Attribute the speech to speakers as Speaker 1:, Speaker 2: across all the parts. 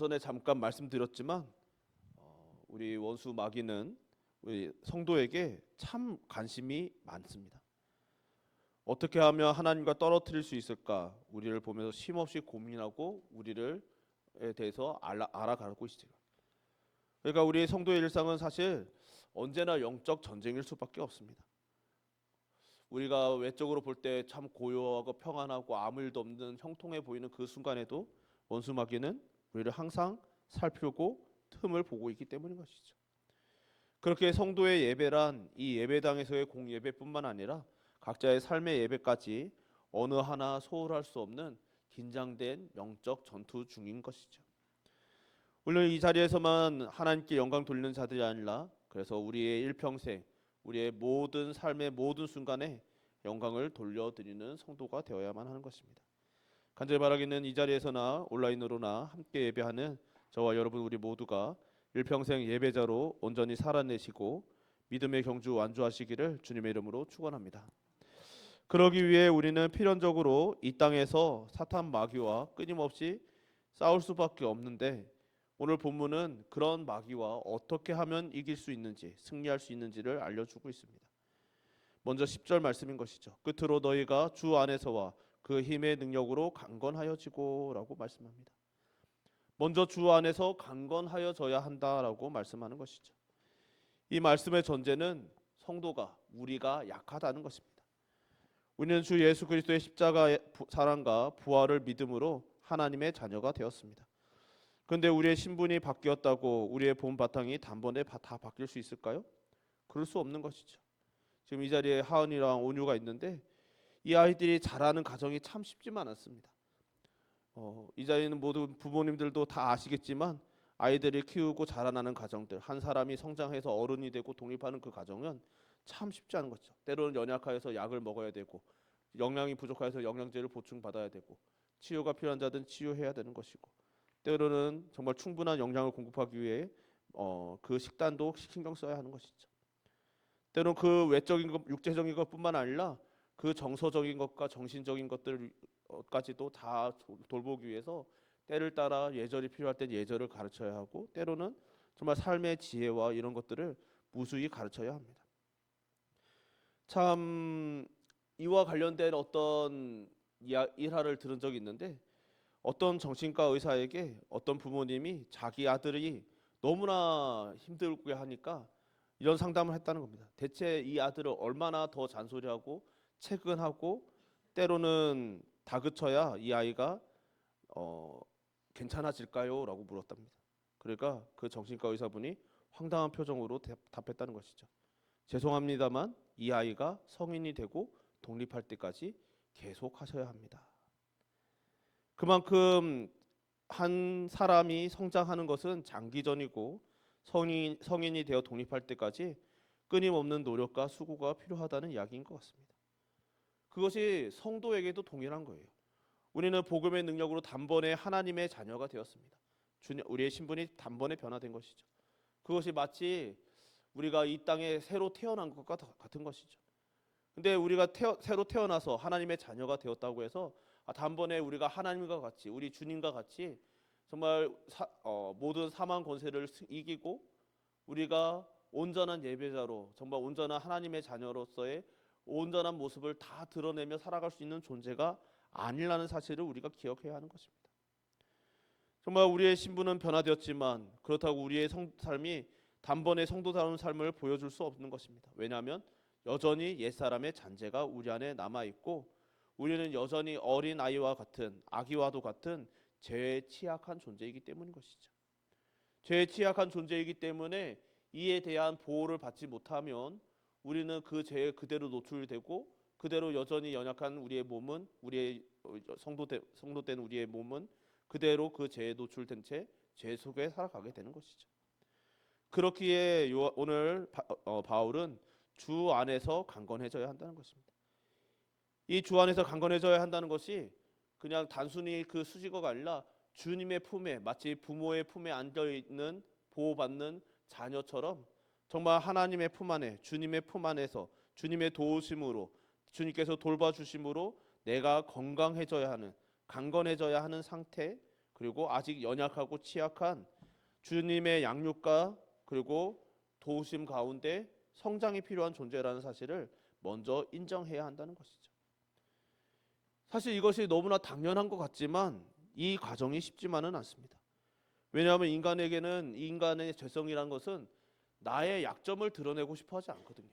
Speaker 1: 전에 잠깐 말씀드렸지만 우리 원수 마귀는 우리 성도에게 참 관심이 많습니다. 어떻게 하면 하나님과 떨어뜨릴 수 있을까? 우리를 보면서 쉼없이 고민하고 우리를 대해서 알아가고 있어요. 그러니까 우리 성도의 일상은 사실 언제나 영적 전쟁일 수밖에 없습니다. 우리가 외적으로 볼 때 참 고요하고 평안하고 아무 일도 없는 형통해 보이는 그 순간에도 원수 마귀는 우리를 항상 살피고 틈을 보고 있기 때문인 것이죠. 그렇게 성도의 예배란 이 예배당에서의 공예배뿐만 아니라 각자의 삶의 예배까지 어느 하나 소홀할 수 없는 긴장된 영적 전투 중인 것이죠. 물론 이 자리에서만 하나님께 영광 돌리는 자들이 아니라 그래서 우리의 일평생 우리의 모든 삶의 모든 순간에 영광을 돌려드리는 성도가 되어야만 하는 것입니다. 간절히 바라기는 이 자리에서나 온라인으로나 함께 예배하는 저와 여러분 우리 모두가 일평생 예배자로 온전히 살아내시고 믿음의 경주 완주하시기를 주님의 이름으로 축원합니다. 그러기 위해 우리는 필연적으로 이 땅에서 사탄 마귀와 끊임없이 싸울 수밖에 없는데 오늘 본문은 그런 마귀와 어떻게 하면 이길 수 있는지 승리할 수 있는지를 알려주고 있습니다. 먼저 10절 말씀인 것이죠. 끝으로 너희가 주 안에서와 그 힘의 능력으로 강건하여지고 라고 말씀합니다. 먼저 주 안에서 강건하여져야 한다라고 말씀하는 것이죠. 이 말씀의 전제는 성도가 우리가 약하다는 것입니다. 우리는 주 예수 그리스도의 십자가의 사랑과 부활을 믿음으로 하나님의 자녀가 되었습니다. 그런데 우리의 신분이 바뀌었다고 우리의 본 바탕이 단번에 다 바뀔 수 있을까요? 그럴 수 없는 것이죠. 지금 이 자리에 하은이랑 온유가 있는데 이 아이들이 자라는 과정이 참 쉽지만 않습니다. 이 자리는 모든 부모님들도 다 아시겠지만 아이들을 키우고 자라나는 과정들, 한 사람이 성장해서 어른이 되고 독립하는 그 과정은 참 쉽지 않은 거죠. 때로는 연약하여서 약을 먹어야 되고 영양이 부족해서 영양제를 보충받아야 되고 치유가 필요한 자들은 치유해야 되는 것이고 때로는 정말 충분한 영양을 공급하기 위해 그 식단도 신경 써야 하는 것이죠. 때로는 그 외적인 것, 육체적인 것뿐만 아니라 그 정서적인 것과 정신적인 것들까지도 다 돌보기 위해서 때를 따라 예절이 필요할 땐 예절을 가르쳐야 하고 때로는 정말 삶의 지혜와 이런 것들을 무수히 가르쳐야 합니다. 참 이와 관련된 어떤 일화를 들은 적이 있는데 어떤 정신과 의사에게 어떤 부모님이 자기 아들이 너무나 힘들게 하니까 이런 상담을 했다는 겁니다. 대체 이 아들을 얼마나 더 잔소리하고 채근하고 때로는 다그쳐야 이 아이가 괜찮아질까요? 라고 물었답니다. 그러니까 그 정신과 의사분이 황당한 표정으로 답했다는 것이죠. 죄송합니다만 이 아이가 성인이 되고 독립할 때까지 계속 하셔야 합니다. 그만큼 한 사람이 성장하는 것은 장기전이고 성인이 되어 독립할 때까지 끊임없는 노력과 수고가 필요하다는 이야기인 것 같습니다. 그것이 성도에게도 동일한 거예요. 우리는 복음의 능력으로 단번에 하나님의 자녀가 되었습니다. 우리의 신분이 단번에 변화된 것이죠. 그것이 마치 우리가 이 땅에 새로 태어난 것과 같은 것이죠. 근데 우리가 새로 태어나서 하나님의 자녀가 되었다고 해서 단번에 우리가 하나님과 같이 우리 주님과 같이 정말 모든 사망 권세를 이기고 우리가 온전한 예배자로 정말 온전한 하나님의 자녀로서의 온전한 모습을 다 드러내며 살아갈 수 있는 존재가 아니라는 사실을 우리가 기억해야 하는 것입니다. 정말 우리의 신분은 변화되었지만 그렇다고 우리의 삶이 단번에 성도다운 삶을 보여줄 수 없는 것입니다. 왜냐하면 여전히 옛사람의 잔재가 우리 안에 남아있고 우리는 여전히 어린 아이와 같은 아기와도 같은 죄에 취약한 존재이기 때문인 것이죠. 죄에 취약한 존재이기 때문에 이에 대한 보호를 받지 못하면 우리는 그 죄에 그대로 노출되고 그대로 여전히 연약한 우리의 몸은 우리의 성도된 우리의 몸은 그대로 그 죄에 노출된 채 죄 속에 살아가게 되는 것이죠. 그렇기에 오늘 바울은 주 안에서 강건해져야 한다는 것입니다. 이 주 안에서 강건해져야 한다는 것이 그냥 단순히 그 수식어가 아니라 주님의 품에 마치 부모의 품에 안겨있는 보호받는 자녀처럼 정말 하나님의 품 안에 주님의 품 안에서 주님의 도우심으로 주님께서 돌봐주심으로 내가 건강해져야 하는 강건해져야 하는 상태 그리고 아직 연약하고 취약한 주님의 양육과 그리고 도우심 가운데 성장이 필요한 존재라는 사실을 먼저 인정해야 한다는 것이죠. 사실 이것이 너무나 당연한 것 같지만 이 과정이 쉽지만은 않습니다. 왜냐하면 인간에게는 인간의 죄성이란 것은 나의 약점을 드러내고 싶어 하지 않거든요.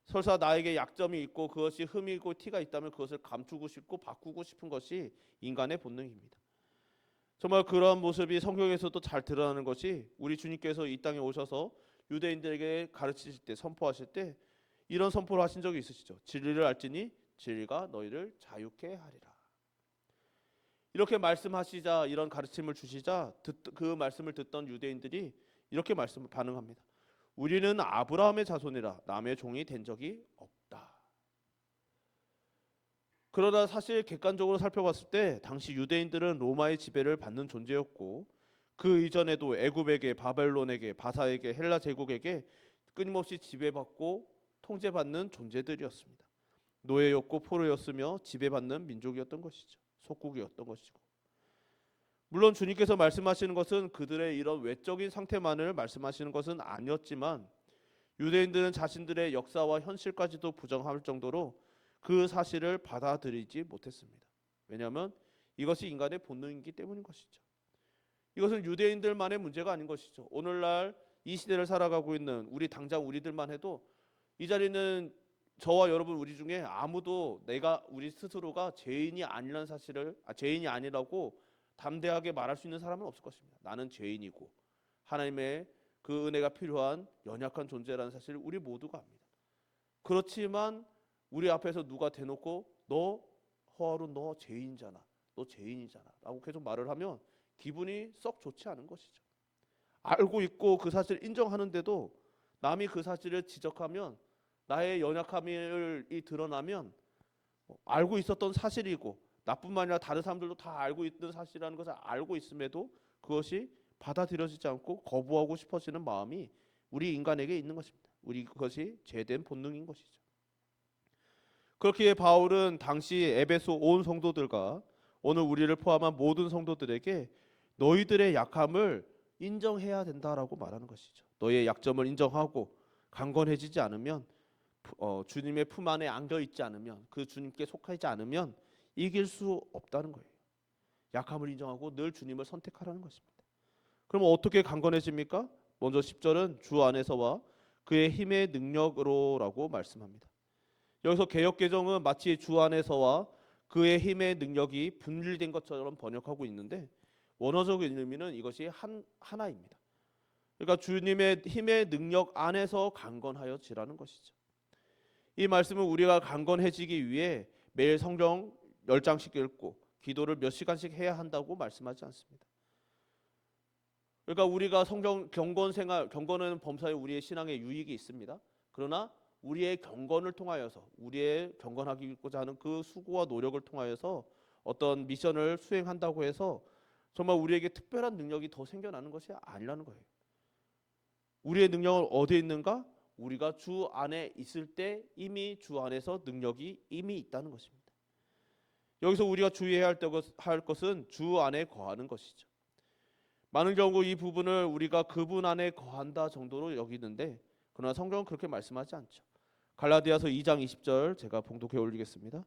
Speaker 1: 설사 나에게 약점이 있고 그것이 흠이 있고 티가 있다면 그것을 감추고 싶고 바꾸고 싶은 것이 인간의 본능입니다. 정말 그러한 모습이 성경에서도 잘 드러나는 것이 우리 주님께서 이 땅에 오셔서 유대인들에게 가르치실 때, 선포하실 때 이런 선포를 하신 적이 있으시죠. 진리를 알지니 진리가 너희를 자유케 하리라. 이렇게 말씀하시자, 이런 가르침을 주시자 그 말씀을 듣던 유대인들이 이렇게 말씀을 반응합니다. 우리는 아브라함의 자손이라 남의 종이 된 적이 없다. 그러나 사실 객관적으로 살펴봤을 때 당시 유대인들은 로마의 지배를 받는 존재였고 그 이전에도 애굽에게, 바벨론에게, 바사에게, 헬라 제국에게 끊임없이 지배받고 통제받는 존재들이었습니다. 노예였고 포로였으며 지배받는 민족이었던 것이죠. 속국이었던 것이고, 물론 주님께서 말씀하시는 것은 그들의 이런 외적인 상태만을 말씀하시는 것은 아니었지만 유대인들은 자신들의 역사와 현실까지도 부정할 정도로 그 사실을 받아들이지 못했습니다. 왜냐하면 이것이 인간의 본능이기 때문인 것이죠. 이것은 유대인들만의 문제가 아닌 것이죠. 오늘날 이 시대를 살아가고 있는 당장 우리들만 해도 이 자리는 저와 여러분 우리 중에 아무도 우리 스스로가 죄인이 아니라는 사실을 죄인이 아니라고 담대하게 말할 수 있는 사람은 없을 것입니다. 나는 죄인이고 하나님의 그 은혜가 필요한 연약한 존재라는 사실을 우리 모두가 압니다. 그렇지만 우리 앞에서 누가 대놓고 허아론 너 죄인이잖아, 너 죄인이잖아 라고 계속 말을 하면 기분이 썩 좋지 않은 것이죠. 알고 있고 그 사실을 인정하는데도 남이 그 사실을 지적하면 나의 연약함이 드러나면 알고 있었던 사실이고 나뿐만 아니라 다른 사람들도 다 알고 있던 사실이라는 것을 알고 있음에도 그것이 받아들여지지 않고 거부하고 싶어지는 마음이 우리 인간에게 있는 것입니다. 그것이 죄된 본능인 것이죠. 그렇기에 바울은 당시 에베소 온 성도들과 오늘 우리를 포함한 모든 성도들에게 너희들의 약함을 인정해야 된다라고 말하는 것이죠. 너희의 약점을 인정하고 강건해지지 않으면 주님의 품 안에 안겨 있지 않으면 그 주님께 속하지 않으면 이길 수 없다는 거예요. 약함을 인정하고 늘 주님을 선택하라는 것입니다. 그럼 어떻게 강건해집니까? 먼저 10절은 주 안에서와 그의 힘의 능력으로라고 말씀합니다. 여기서 개역개정은 마치 주 안에서와 그의 힘의 능력이 분리된 것처럼 번역하고 있는데 원어적인 의미는 이것이 하나입니다. 그러니까 주님의 힘의 능력 안에서 강건하여지라는 것이죠. 이 말씀은 우리가 강건해지기 위해 매일 성경 10장씩 읽고 기도를 몇 시간씩 해야 한다고 말씀하지 않습니다. 그러니까 우리가 성경 경건은 범사에 우리의 신앙에 유익이 있습니다. 그러나 우리의 경건을 통하여서 우리의 경건하고자 하는 그 수고와 노력을 통하여서 어떤 미션을 수행한다고 해서 정말 우리에게 특별한 능력이 더 생겨나는 것이 아니라는 거예요. 우리의 능력은 어디에 있는가? 우리가 주 안에 있을 때 이미 주 안에서 능력이 이미 있다는 것입니다. 여기서 우리가 주의해야 할 것은 주 안에 거하는 것이죠. 많은 경우 이 부분을 우리가 그분 안에 거한다 정도로 여기는데 그러나 성경은 그렇게 말씀하지 않죠. 갈라디아서 2장 20절 제가 봉독해 올리겠습니다.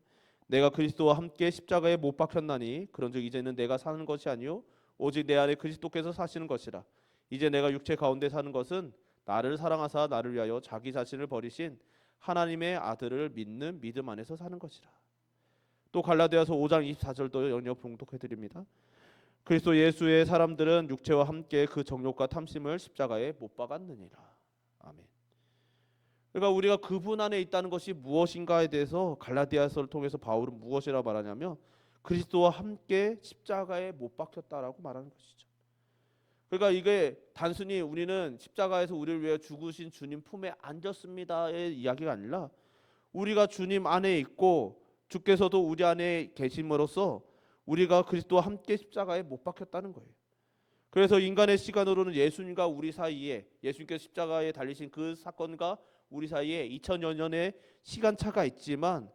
Speaker 1: 내가 그리스도와 함께 십자가에 못 박혔나니 그런즉 이제는 내가 사는 것이 아니요 오직 내 안에 그리스도께서 사시는 것이라. 이제 내가 육체 가운데 사는 것은 나를 사랑하사 나를 위하여 자기 자신을 버리신 하나님의 아들을 믿는 믿음 안에서 사는 것이라. 또 갈라디아서 5장 24절도 연이어 봉독해 드립니다. 그리스도 예수의 사람들은 육체와 함께 그 정욕과 탐심을 십자가에 못 박았느니라. 아멘. 그러니까 우리가 그분 안에 있다는 것이 무엇인가에 대해서 갈라디아서를 통해서 바울은 무엇이라 말하냐면 그리스도와 함께 십자가에 못 박혔다라고 말하는 것이죠. 그러니까 이게 단순히 우리는 십자가에서 우리를 위해 죽으신 주님 품에 앉았습니다의 이야기가 아니라 우리가 주님 안에 있고 주께서도 우리 안에 계심으로써 우리가 그리스도와 함께 십자가에 못 박혔다는 거예요. 그래서 인간의 시간으로는 예수님과 우리 사이에 예수님께서 십자가에 달리신 그 사건과 우리 사이에 2000여 년의 시간차가 있지만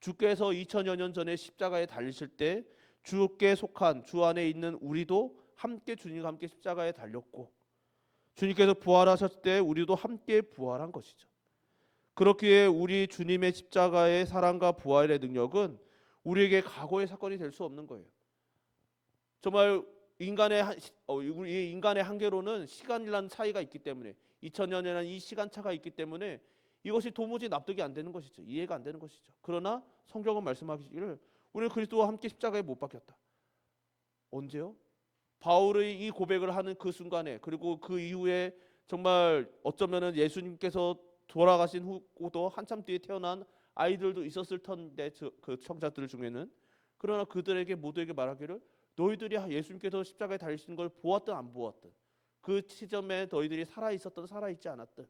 Speaker 1: 주께서 2000여 년 전에 십자가에 달리실 때 주께 속한 주 안에 있는 우리도 함께 주님과 함께 십자가에 달렸고 주님께서 부활하셨을 때 우리도 함께 부활한 것이죠. 그렇기에 우리 주님의 십자가의 사랑과 부활의 능력은 우리에게 과거의 사건이 될 수 없는 거예요. 정말 우리 인간의 한계로는 시간이라는 차이가 있기 때문에 2000년이라는 이 시간차가 있기 때문에 이것이 도무지 납득이 안 되는 것이죠. 이해가 안 되는 것이죠. 그러나 성경은 말씀하기를 우리는 그리스도와 함께 십자가에 못 박혔다. 언제요? 바울의 이 고백을 하는 그 순간에 그리고 그 이후에 정말 어쩌면은 예수님께서 돌아가신 후도 한참 뒤에 태어난 아이들도 있었을 텐데 그 청자들 중에는 그러나 그들에게 모두에게 말하기를 너희들이 예수님께서 십자가에 달리시는 걸 보았든 안 보았든 그 시점에 너희들이 살아 있었든 살아 있지 않았든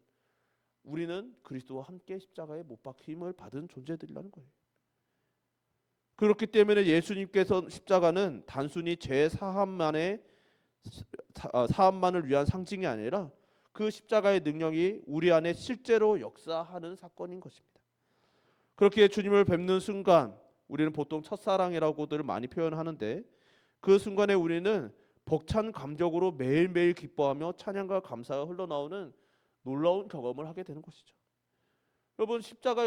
Speaker 1: 우리는 그리스도와 함께 십자가에 못 박힘을 받은 존재들이라는 거예요. 그렇기 때문에 예수님께서 십자가는 단순히 죄 사함만을 위한 상징이 아니라 그 십자가의 능력이 우리 안에 실제로 역사하는 사건인 것입니다. 그렇게 주님을 뵙는 순간 우리는 보통 첫사랑이라고들 많이 표현하는데 그 순간에 우리는 벅찬 감격으로 매일매일 기뻐하며 찬양과 감사가 흘러나오는 놀라운 경험을 하게 되는 것이죠. 여러분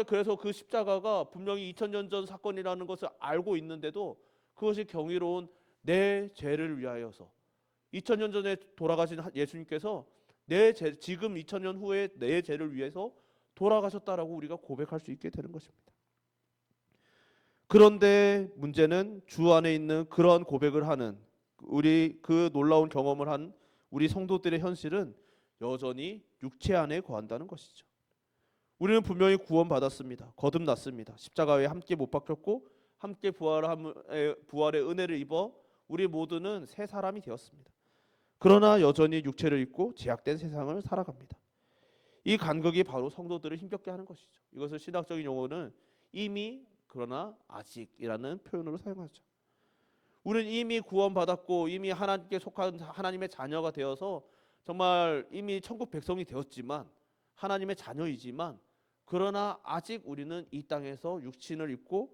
Speaker 1: 그래서 그 십자가가 분명히 2000년 전 사건이라는 것을 알고 있는데도 그것이 경이로운 내 죄를 위하여서 2000년 전에 돌아가신 예수님께서 지금 2000년 후에 내 죄를 위해서 돌아가셨다라고 우리가 고백할 수 있게 되는 것입니다. 그런데 문제는 주 안에 있는 그런 고백을 하는 우리 그 놀라운 경험을 한 우리 성도들의 현실은 여전히 육체 안에 거한다는 것이죠. 우리는 분명히 구원받았습니다. 거듭났습니다. 십자가에 함께 못 박혔고 함께 부활의 은혜를 입어 우리 모두는 새 사람이 되었습니다. 그러나 여전히 육체를 입고 제약된 세상을 살아갑니다. 이 간극이 바로 성도들을 힘겹게 하는 것이죠. 이것을 신학적인 용어는 이미 그러나 아직이라는 표현으로 사용하죠. 우리는 이미 구원받았고 이미 하나님께 속한 하나님의 자녀가 되어서 정말 이미 천국 백성이 되었지만 하나님의 자녀이지만 그러나 아직 우리는 이 땅에서 육신을 입고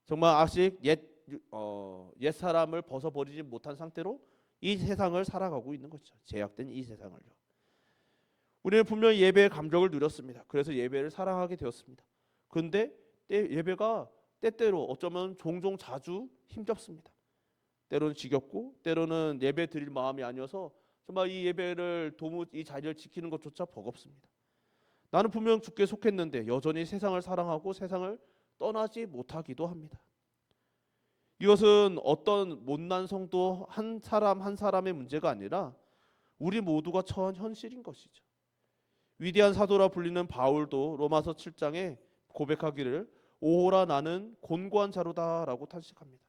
Speaker 1: 정말 아직 옛 사람을 벗어버리지 못한 상태로 이 세상을 살아가고 있는 것이죠. 제약된 이 세상을요. 우리는 분명히 예배의 감격을 누렸습니다. 그래서 예배를 사랑하게 되었습니다. 그런데 예배가 때때로 어쩌면 종종 자주 힘겹습니다. 때로는 지겹고 때로는 예배 드릴 마음이 아니어서 정말 이 예배를 이 자리를 지키는 것조차 버겁습니다. 나는 분명 주께 속했는데 여전히 세상을 사랑하고 세상을 떠나지 못하기도 합니다. 이것은 어떤 못난 성도 한 사람 한 사람의 문제가 아니라 우리 모두가 처한 현실인 것이죠. 위대한 사도라 불리는 바울도 로마서 7장에 고백하기를 오호라 나는 곤고한 자로다라고 탄식합니다.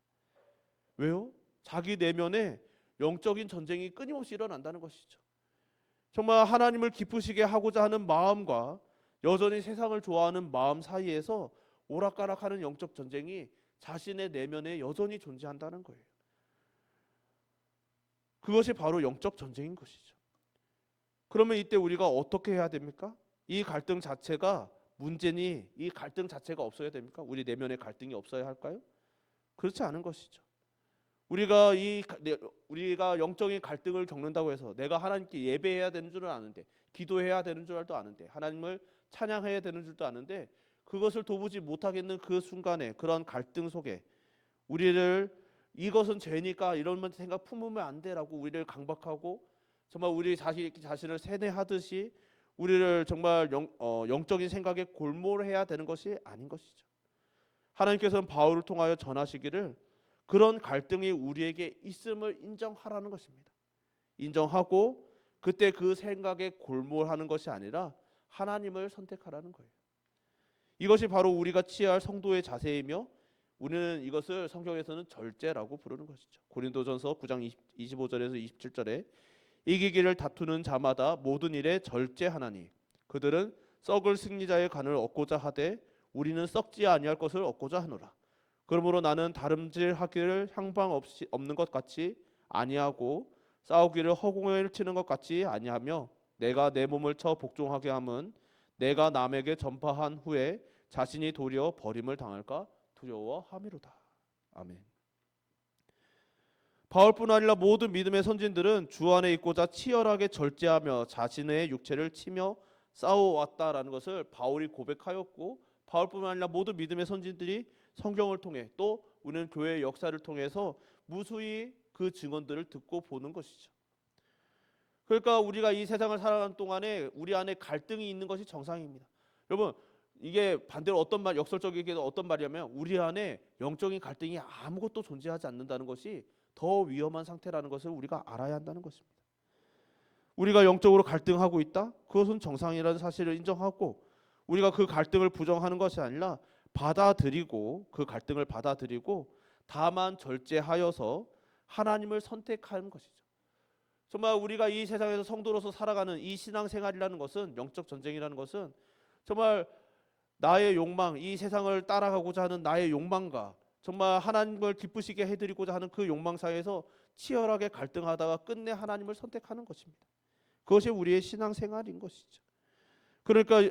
Speaker 1: 왜요? 자기 내면에 영적인 전쟁이 끊임없이 일어난다는 것이죠. 정말 하나님을 기쁘시게 하고자 하는 마음과 여전히 세상을 좋아하는 마음 사이에서 오락가락하는 영적 전쟁이 자신의 내면에 여전히 존재한다는 거예요. 그것이 바로 영적 전쟁인 것이죠. 그러면 이때 우리가 어떻게 해야 됩니까? 이 갈등 자체가 문제니 이 갈등 자체가 없어야 됩니까? 우리 내면에 갈등이 없어야 할까요? 그렇지 않은 것이죠. 우리가 영적인 갈등을 겪는다고 해서 내가 하나님께 예배해야 되는 줄은 아는데 기도해야 되는 줄도 아는데 하나님을 찬양해야 되는 줄도 아는데 그것을 도무지 못하겠는 그 순간에 그런 갈등 속에 우리를 이것은 죄니까 이런 생각 품으면 안 돼라고 우리를 강박하고 정말 우리 자신을 세뇌하듯이 우리를 정말 영적인 생각에 골몰해야 되는 것이 아닌 것이죠. 하나님께서는 바울을 통하여 전하시기를 그런 갈등이 우리에게 있음을 인정하라는 것입니다. 인정하고 그때 그 생각에 골몰하는 것이 아니라 하나님을 선택하라는 거예요. 이것이 바로 우리가 취할 성도의 자세이며 우리는 이것을 성경에서는 절제라고 부르는 것이죠. 고린도전서 9장 25절에서 27절에 이기기를 다투는 자마다 모든 일에 절제하나니 그들은 썩을 승리자의 간을 얻고자 하되 우리는 썩지 아니할 것을 얻고자 하노라. 그러므로 나는 다름질하기를 향방 없는 것 같이 아니하고 싸우기를 허공을 치는 것 같이 아니하며 내가 내 몸을 쳐 복종하게 함은 내가 남에게 전파한 후에 자신이 도리어 버림을 당할까 두려워함이로다. 아멘. 바울뿐 아니라 모든 믿음의 선진들은 주 안에 있고자 치열하게 절제하며 자신의 육체를 치며 싸워왔다라는 것을 바울이 고백하였고, 바울뿐 아니라 모든 믿음의 선진들이 성경을 통해 또 우리는 교회의 역사를 통해서 무수히 그 증언들을 듣고 보는 것이죠. 그러니까 우리가 이 세상을 살아가는 동안에 우리 안에 갈등이 있는 것이 정상입니다. 여러분, 이게 반대로 역설적이게 어떤 말이냐면, 우리 안에 영적인 갈등이 아무것도 존재하지 않는다는 것이 더 위험한 상태라는 것을 우리가 알아야 한다는 것입니다. 우리가 영적으로 갈등하고 있다? 그것은 정상이라는 사실을 인정하고, 우리가 그 갈등을 부정하는 것이 아니라 받아들이고, 그 갈등을 받아들이고 다만 절제하여서 하나님을 선택하는 것이죠. 정말 우리가 이 세상에서 성도로서 살아가는 이 신앙생활이라는 것은, 영적 전쟁이라는 것은 정말 나의 욕망, 이 세상을 따라가고자 하는 나의 욕망과 정말 하나님을 기쁘시게 해드리고자 하는 그 욕망 사이에서 치열하게 갈등하다가 끝내 하나님을 선택하는 것입니다. 그것이 우리의 신앙생활인 것이죠. 그러니까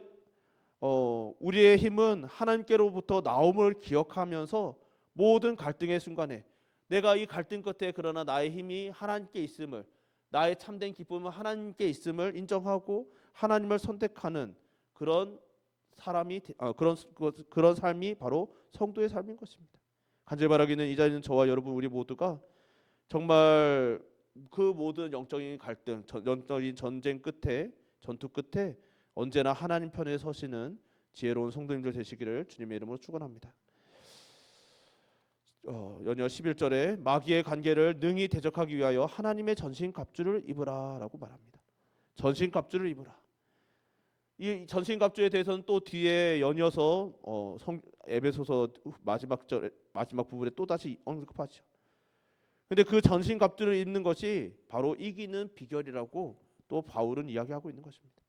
Speaker 1: 우리의 힘은 하나님께로부터 나옴을 기억하면서 모든 갈등의 순간에 내가 이 갈등 끝에 그러나 나의 힘이 하나님께 있음을, 나의 참된 기쁨은 하나님께 있음을 인정하고 하나님을 선택하는 그런 그런 삶이 바로 성도의 삶인 것입니다. 간절히 바라기는 이 자리에 있는 저와 여러분 우리 모두가 정말 그 모든 영적인 갈등, 영적인 전쟁 끝에, 전투 끝에 언제나 하나님 편에 서시는 지혜로운 성도님들 되시기를 주님의 이름으로 축원합니다. 연여 11절에 마귀의 관계를 능히 대적하기 위하여 하나님의 전신갑주를 입으라라고 말합니다. 전신갑주를 입으라. 이 전신갑주에 대해서는 또 뒤에 연이어서 에베소서 마지막 부분에 또 다시 언급하죠. 근데 그 전신갑주를 입는 것이 바로 이기는 비결이라고 또 바울은 이야기하고 있는 것입니다.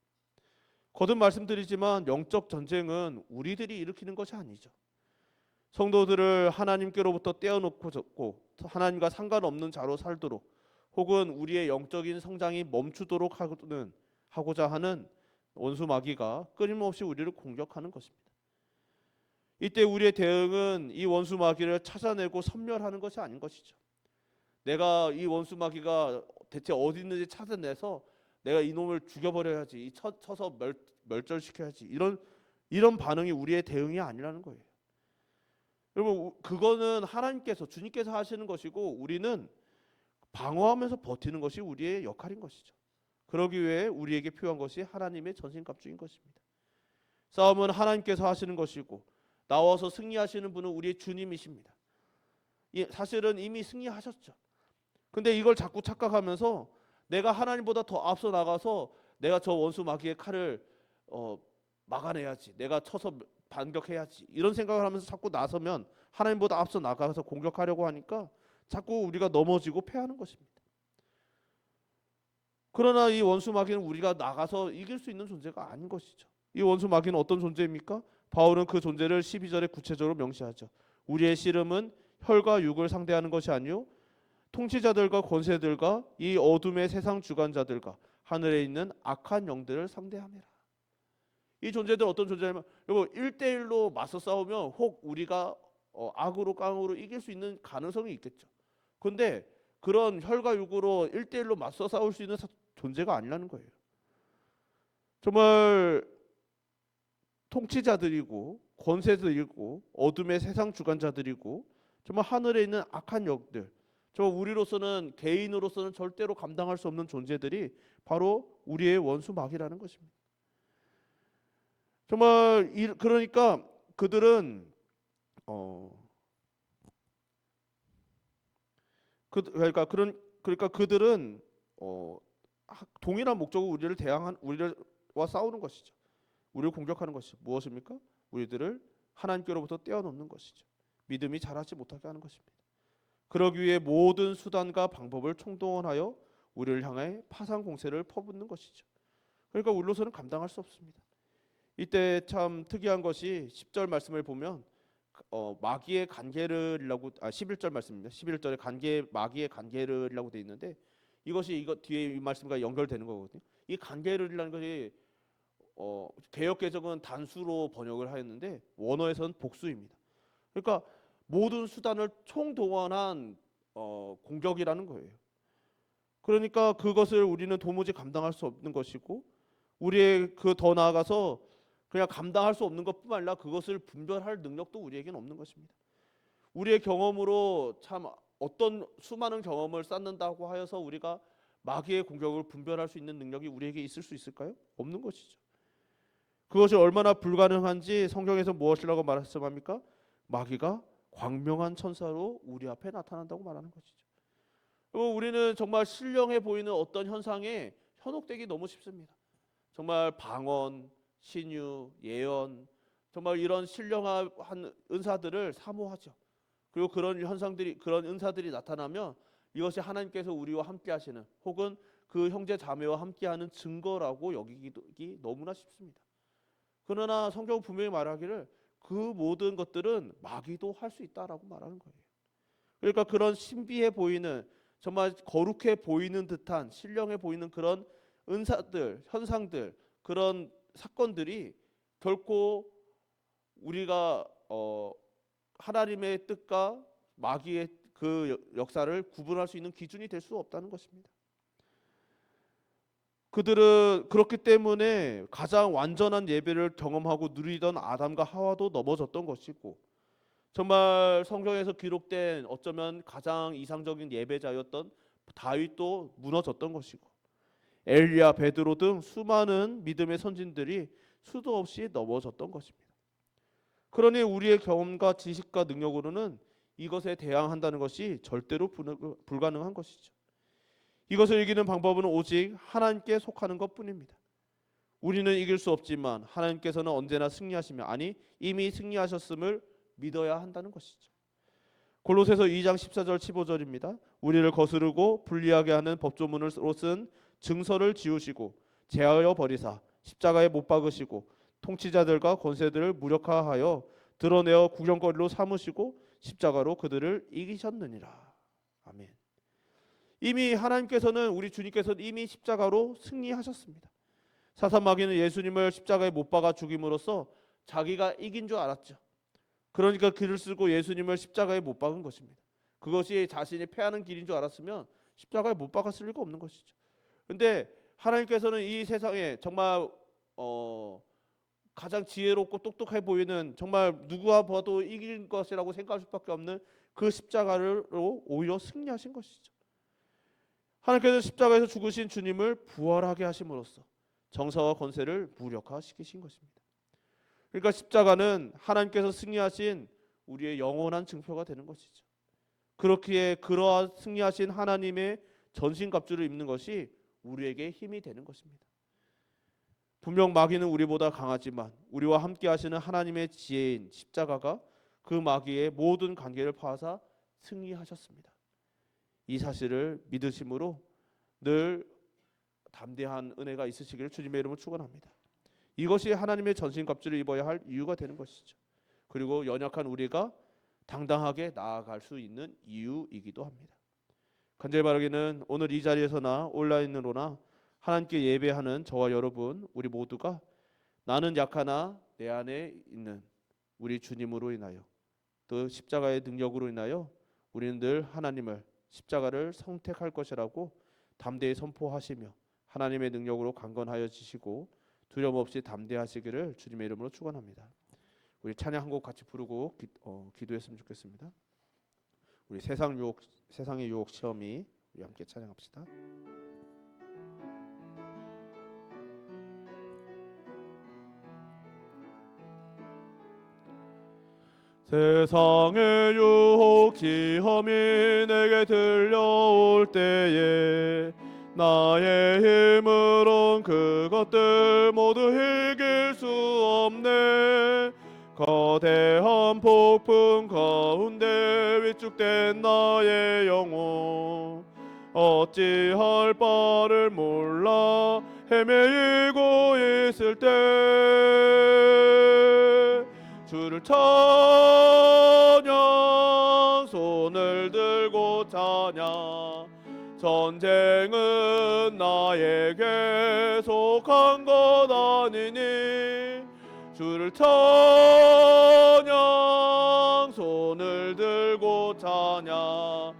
Speaker 1: 거듭 말씀드리지만 영적 전쟁은 우리들이 일으키는 것이 아니죠. 성도들을 하나님께로부터 떼어놓고 하나님과 상관없는 자로 살도록, 혹은 우리의 영적인 성장이 멈추도록 하고자 하는 원수 마귀가 끊임없이 우리를 공격하는 것입니다. 이때 우리의 대응은 이 원수 마귀를 찾아내고 섬멸하는 것이 아닌 것이죠. 내가 이 원수 마귀가 대체 어디 있는지 찾아내서 내가 이놈을 죽여버려야지, 쳐서 멸절시켜야지, 이런 반응이 우리의 대응이 아니라는 거예요. 여러분, 그거는 하나님께서, 주님께서 하시는 것이고, 우리는 방어하면서 버티는 것이 우리의 역할인 것이죠. 그러기 위해 우리에게 필요한 것이 하나님의 전신갑주인 것입니다. 싸움은 하나님께서 하시는 것이고, 나와서 승리하시는 분은 우리의 주님이십니다. 사실은 이미 승리하셨죠. 근데 이걸 자꾸 착각하면서 내가 하나님보다 더 앞서 나가서 내가 저 원수 마귀의 칼을 막아내야지, 내가 쳐서 반격해야지, 이런 생각을 하면서 자꾸 나서면 하나님보다 앞서 나가서 공격하려고 하니까 자꾸 우리가 넘어지고 패하는 것입니다. 그러나 이 원수 마귀는 우리가 나가서 이길 수 있는 존재가 아닌 것이죠. 이 원수 마귀는 어떤 존재입니까? 바울은 그 존재를 12절에 구체적으로 명시하죠. 우리의 씨름은 혈과 육을 상대하는 것이 아니요 통치자들과 권세들과 이 어둠의 세상 주관자들과 하늘에 있는 악한 영들을 상대함이라. 이 존재들 어떤 존재냐면, 여러분, 1대1로 맞서 싸우면 혹 우리가 악으로 깡으로 이길 수 있는 가능성이 있겠죠. 그런데 그런 혈과 육으로 1대1로 맞서 싸울 수 있는 존재가 아니라는 거예요. 정말 통치자들이고 권세들이고 어둠의 세상 주관자들이고 정말 하늘에 있는 악한 영들, 정말 우리로서는, 개인으로서는 절대로 감당할 수 없는 존재들이 바로 우리의 원수 마귀라는 것입니다. 정말 그러니까 그들은 그러니까 그들은 동일한 목적으로 우리와 싸우는 것이죠. 우리를 공격하는 것이 무엇입니까? 우리들을 하나님께로부터 떼어놓는 것이죠. 믿음이 자라지 못하게 하는 것입니다. 그러기 위해 모든 수단과 방법을 총동원하여 우리를 향해 파상 공세를 퍼붓는 것이죠. 그러니까 우리로서는 감당할 수 없습니다. 이때 참 특이한 것이 10절 말씀을 보면 마귀의 간계를이라고 11절 말씀입니다. 11절에 마귀의 간계를이라고 돼 있는데, 이것이 이거 뒤에 이 말씀과 연결되는 거거든요. 이 간계를이라는 것이 개역 개정은 단수로 번역을 하였는데 원어에서는 복수입니다. 그러니까 모든 수단을 총동원한 공격이라는 거예요. 그러니까 그것을 우리는 도무지 감당할 수 없는 것이고, 우리의 그 더 나아가서 그냥 감당할 수 없는 것뿐만 아니라 그것을 분별할 능력도 우리에게는 없는 것입니다. 우리의 경험으로 참 어떤 수많은 경험을 쌓는다고 하여서 우리가 마귀의 공격을 분별할 수 있는 능력이 우리에게 있을 수 있을까요? 없는 것이죠. 그것이 얼마나 불가능한지 성경에서 무엇이라고 말씀합니까? 마귀가 광명한 천사로 우리 앞에 나타난다고 말하는 것이죠. 우리는 정말 신령해 보이는 어떤 현상에 현혹되기 너무 쉽습니다. 정말 방언, 신유, 예언, 정말 이런 신령한 은사들을 사모하죠. 그리고 그런 현상들이, 그런 은사들이 나타나면 이것이 하나님께서 우리와 함께 하시는, 혹은 그 형제 자매와 함께하는 증거라고 여기기 너무나 쉽습니다. 그러나 성경은 분명히 말하기를 그 모든 것들은 마귀도 할 수 있다라고 말하는 거예요. 그러니까 그런 신비해 보이는, 정말 거룩해 보이는 듯한, 신령해 보이는 그런 은사들, 현상들, 그런 사건들이 결코 우리가 하나님의 뜻과 마귀의 그 역사를 구분할 수 있는 기준이 될 수 없다는 것입니다. 그들은 그렇기 때문에 가장 완전한 예배를 경험하고 누리던 아담과 하와도 넘어졌던 것이고, 정말 성경에서 기록된 어쩌면 가장 이상적인 예배자였던 다윗도 무너졌던 것이고, 엘리야, 베드로 등 수많은 믿음의 선진들이 수도 없이 넘어졌던 것입니다. 그러니 우리의 경험과 지식과 능력으로는 이것에 대항한다는 것이 절대로 불가능한 것이죠. 이것을 이기는 방법은 오직 하나님께 속하는 것뿐입니다. 우리는 이길 수 없지만 하나님께서는 언제나 승리하시며, 아니 이미 승리하셨음을 믿어야 한다는 것이죠. 골로새서 2장 14절 15절입니다. 우리를 거스르고 불리하게 하는 법조문으로 쓴 증서를 지우시고 제하여 버리사 십자가에 못 박으시고 통치자들과 권세들을 무력화하여 드러내어 구경거리로 삼으시고 십자가로 그들을 이기셨느니라. 아멘. 이미 하나님께서는, 우리 주님께서는 이미 십자가로 승리하셨습니다. 사탄 마귀는 예수님을 십자가에 못 박아 죽임으로써 자기가 이긴 줄 알았죠. 그러니까 길을 쓰고 예수님을 십자가에 못 박은 것입니다. 그것이 자신이 패하는 길인 줄 알았으면 십자가에 못 박았을 리가 없는 것이죠. 그런데 하나님께서는 이 세상에 정말 가장 지혜롭고 똑똑해 보이는, 정말 누구와 봐도 이길 것이라고 생각할 수밖에 없는 그 십자가로 오히려 승리하신 것이죠. 하나님께서 십자가에서 죽으신 주님을 부활하게 하심으로써 정사와 권세를 무력화시키신 것입니다. 그러니까 십자가는 하나님께서 승리하신 우리의 영원한 증표가 되는 것이죠. 그렇기에 그러한 승리하신 하나님의 전신갑주를 입는 것이 우리에게 힘이 되는 것입니다. 분명 마귀는 우리보다 강하지만 우리와 함께 하시는 하나님의 지혜인 십자가가 그 마귀의 모든 관계를 파하사 승리하셨습니다. 이 사실을 믿으심으로 늘 담대한 은혜가 있으시기를 주님의 이름으로 축원합니다. 이것이 하나님의 전신갑주를 입어야 할 이유가 되는 것이죠. 그리고 연약한 우리가 당당하게 나아갈 수 있는 이유이기도 합니다. 간절히 바라기는 오늘 이 자리에서나 온라인으로나 하나님께 예배하는 저와 여러분, 우리 모두가 나는 약하나 내 안에 있는 우리 주님으로 인하여, 또 십자가의 능력으로 인하여 우리는 늘 하나님을, 십자가를 선택할 것이라고 담대히 선포하시며 하나님의 능력으로 강건하여 지시고 두려움 없이 담대하시기를 주님의 이름으로 축원합니다. 우리 찬양 한 곡 같이 부르고 기도했으면 좋겠습니다. 우리 세상의 유혹 시험이, 우리 함께 찬양합시다. 세상의 유혹 시험이 내게 들려올 때에 나의 힘으론 그것들 모두 이길 수 없네. 거대한 폭풍 가운데 위축된 나의 영혼, 어찌할 바를 몰라 헤매이고 있을 때 주를 찬양, 손을 들고 찬양. 전쟁은 나에게 속한 것 아니니 주를 찬양, 손을 들고 찬양.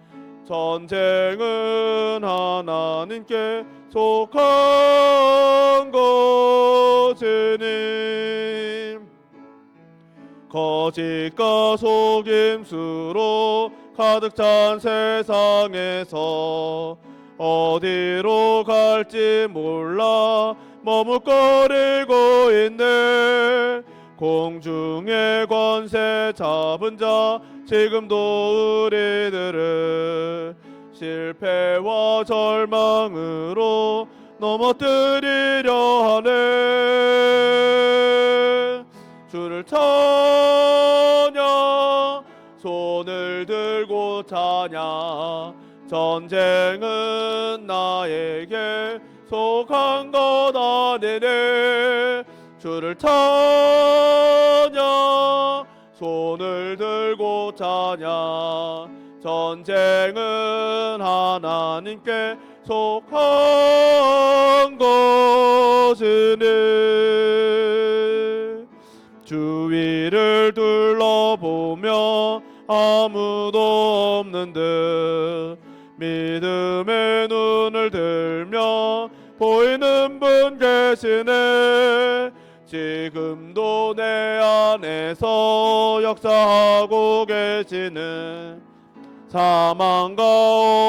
Speaker 1: 전쟁은 하나님께 속한 것이니 거짓과 속임수로 가득 찬 세상에서 어디로 갈지 몰라 머뭇거리고 있네. 공중의 권세 잡은 자 지금도 우리들을 실패와 절망으로 넘어뜨리려 하네. 주를 찬양, 손을 들고 찬양. 전쟁은 나에게 속한 것 아니네. 주를 찬양, 손을 들고 찬양. 전쟁은 하나님께 속한 것이니 주위를 둘러보며 아무도 없는 듯 믿음의 눈을 들며 보이는 분 계시네. 지금도 내 안에서 역사하고 계시는 사망과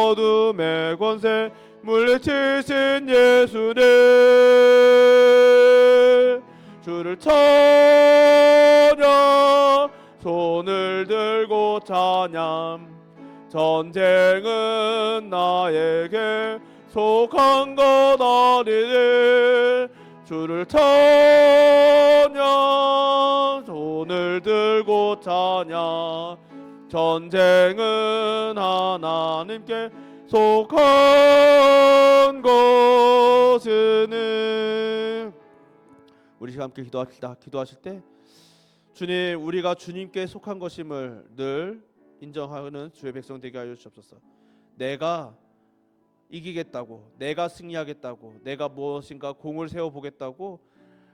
Speaker 1: 어둠의 권세 물리치신 예수님. 주를 찬양, 손을 들고 찬양. 전쟁은 나에게 속한 것 아니니 주를 찬양, 손을 들고 찬양. 전쟁은 하나님께 속한 것이니. 우리 함께 기도합시다. 기도하실 때 주님, 우리가 주님께 속한 것임을 늘 인정하는 주의 백성 되게 하여 주옵소서. 내가 이기겠다고, 내가 승리하겠다고, 내가 무엇인가 공을 세워보겠다고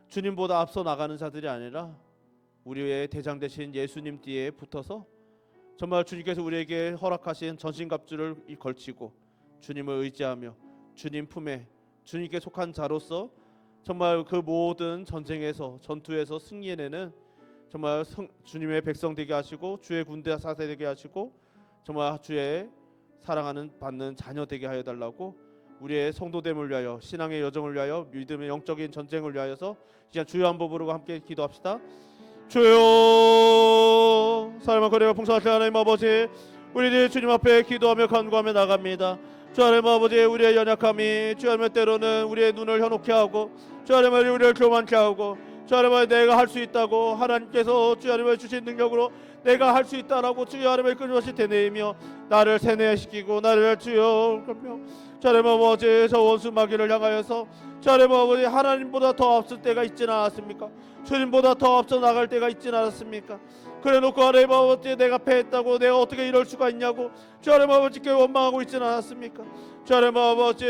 Speaker 1: 주님보다 앞서 나가는 자들이 아니라 우리의 대장 되신 예수님 뒤에 붙어서 정말 주님께서 우리에게 허락하신 전신갑주를 걸치고 주님을 의지하며 주님 품에 주님께 속한 자로서 정말 그 모든 전쟁에서 전투에서 승리해내는 정말 주님의 백성 되게 하시고 주의 군대 사세 되게 하시고 정말 주의 사랑하는 받는 자녀 되게 하여 달라고 우리의 성도됨을 위하여 신앙의 여정을 위하여 믿음의 영적인 전쟁을 위하여서 이제 주여 한번 부르고 함께 기도합시다. 주여, 사랑과 거리가 풍성하신 하나님 아버지, 우리들이 주님 앞에 기도하며 간구하며 나갑니다. 주 하나님 아버지, 우리의 연약함이 주 하나님 때로는 우리의 눈을 현혹케 하고 주 하나님 우리를 교만케 하고 주 하나님 내가 할 수 있다고 하나님께서 주 하나님 주신 능력으로 내가 할 수 있다라고 주 하나님의 끊임없이 되뇌이며 나를 세뇌시키고 나를 주여 주 하나님 아버지 저 원수 마귀를 향하여서 주 하나님 아버지 하나님보다 더 앞설 때가 있지는 않았습니까? 주님보다 더 앞서 나갈 때가 있지는 않았습니까? 그래놓고 하나님 아버지 내가 패했다고 내가 어떻게 이럴 수가 있냐고 주 하나님 아버지께 원망하고 있지는 않았습니까? 주 하나님 아버지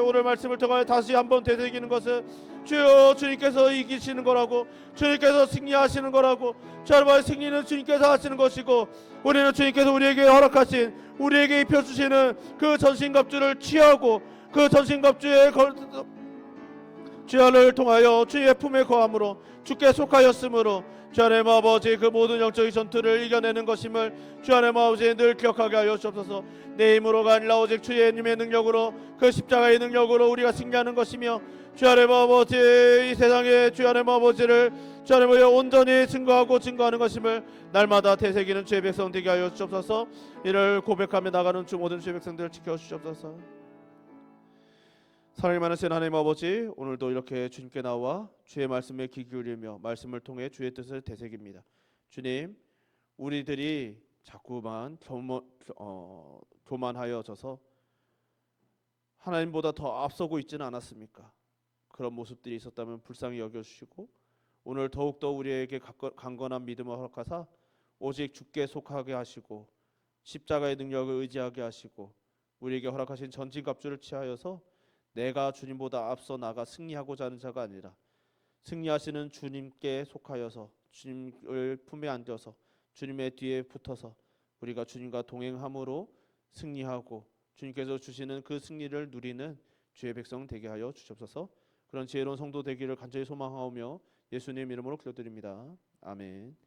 Speaker 1: 오늘 말씀을 통하여 다시 한번 되새기는 것은 주여 주님께서 이기시는 거라고 주님께서 승리하시는 거라고 주 하나님 아버지 승리는 주님께서 하시는 것이고 우리는 주님께서 우리에게 허락하신 우리에게 입혀주시는 그 전신갑주를 취하고 그 전신갑주의 주야를 통하여 주의 품에 거함으로 주께 속하였으므로 주 하나님 아버지 그 모든 영적인 전투를 이겨내는 것임을 주 하나님 아버지 늘 기억하게 하여 주옵소서. 내 힘으로가 아니라 오직 주의 님의 능력으로 그 십자가의 능력으로 우리가 승리하는 것이며 주 하나님 아버지 이 세상에 주 하나님 아버지를 주 하나님 아버지 온전히 증거하는 것임을 날마다 되새기는 주의 백성 되게 하여 주옵소서. 이를 고백하며 나가는 주 모든 주의 백성들을 지켜주시옵소서. 사랑이 많으신 하나님 아버지, 오늘도 이렇게 주님께 나와 주의 말씀에 귀 기울이며 말씀을 통해 주의 뜻을 되새깁니다. 주님, 우리들이 자꾸만 교만하여져서 하나님보다 더 앞서고 있지는 않았습니까? 그런 모습들이 있었다면 불쌍히 여겨주시고 오늘 더욱더 우리에게 강건한 믿음을 허락하사 오직 주께 속하게 하시고 십자가의 능력을 의지하게 하시고 우리에게 허락하신 전진갑주를 취하여서 내가 주님보다 앞서 나가 승리하고자 하는 자가 아니라 승리하시는 주님께 속하여서 주님을 품에 안겨서 주님의 뒤에 붙어서 우리가 주님과 동행함으로 승리하고 주님께서 주시는 그 승리를 누리는 주의 백성 되게 하여 주옵소서. 그런 지혜로운 성도 되기를 간절히 소망하오며 예수님 이름으로 기도드립니다. 아멘.